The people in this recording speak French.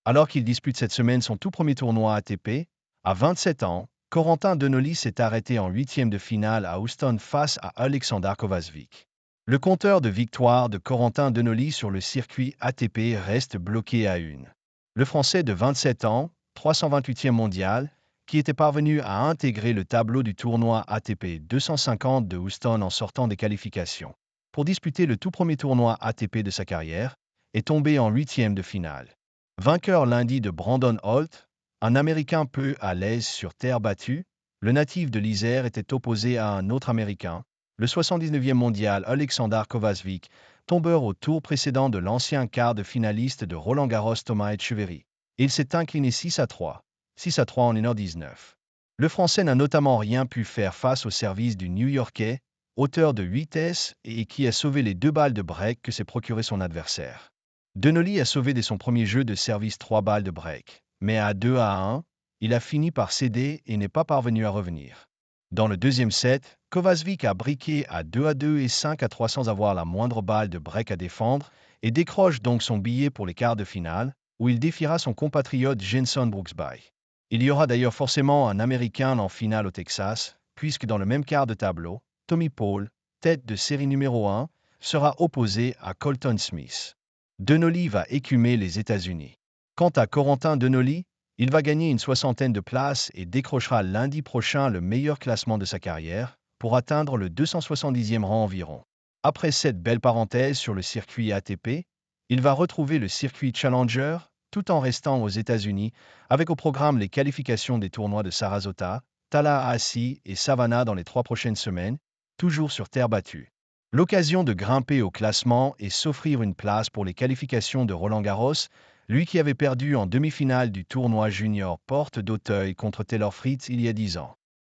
Alors qu'il dispute cette semaine son tout premier tournoi ATP, à 27 ans, Corentin Denoli s'est arrêté en huitième de finale à Houston face à Alexander Kovačević. Le compteur de victoires de Corentin Denoli sur le circuit ATP reste bloqué à une. Le Français de 27 ans, 328e mondial, qui était parvenu à intégrer le tableau du tournoi ATP 250 de Houston en sortant des qualifications pour disputer le tout premier tournoi ATP de sa carrière, est tombé en huitième de finale. Vainqueur lundi de Brandon Holt, un Américain peu à l'aise sur terre battue, le natif de l'Isère était opposé à un autre Américain, le 79e mondial Alexander Kovačević, tombeur au tour précédent de l'ancien quart de finaliste de Roland-Garros Thomas Etcheverry. Il s'est incliné 6-3, 6-3 en 1h19. Le Français n'a notamment rien pu faire face au service du New-Yorkais, auteur de 8 et qui a sauvé les 2 balles de break que s'est procuré son adversaire. Denoli a sauvé dès son premier jeu de service 3 balles de break, mais à 2-1, il a fini par céder et n'est pas parvenu à revenir. Dans le deuxième set, Kovačević a briqué à 2-2 et 5-3 sans avoir la moindre balle de break à défendre et décroche donc son billet pour les quarts de finale, où il défiera son compatriote Jenson Brooksby. Il y aura d'ailleurs forcément un Américain en finale au Texas, puisque dans le même quart de tableau, Tommy Paul, tête de série numéro 1, sera opposé à Colton Smith. Denoli va écumer les États-Unis. Quant à Corentin Denoli, il va gagner une soixantaine de places et décrochera lundi prochain le meilleur classement de sa carrière pour atteindre le 270e rang environ. Après cette belle parenthèse sur le circuit ATP, il va retrouver le circuit Challenger tout en restant aux États-Unis avec au programme les qualifications des tournois de Sarasota, Tallahassee et Savannah dans les 3 prochaines semaines, toujours sur terre battue. L'occasion de grimper au classement et s'offrir une place pour les qualifications de Roland-Garros, lui qui avait perdu en demi-finale du tournoi junior Porte d'Auteuil contre Taylor Fritz il y a 10 ans.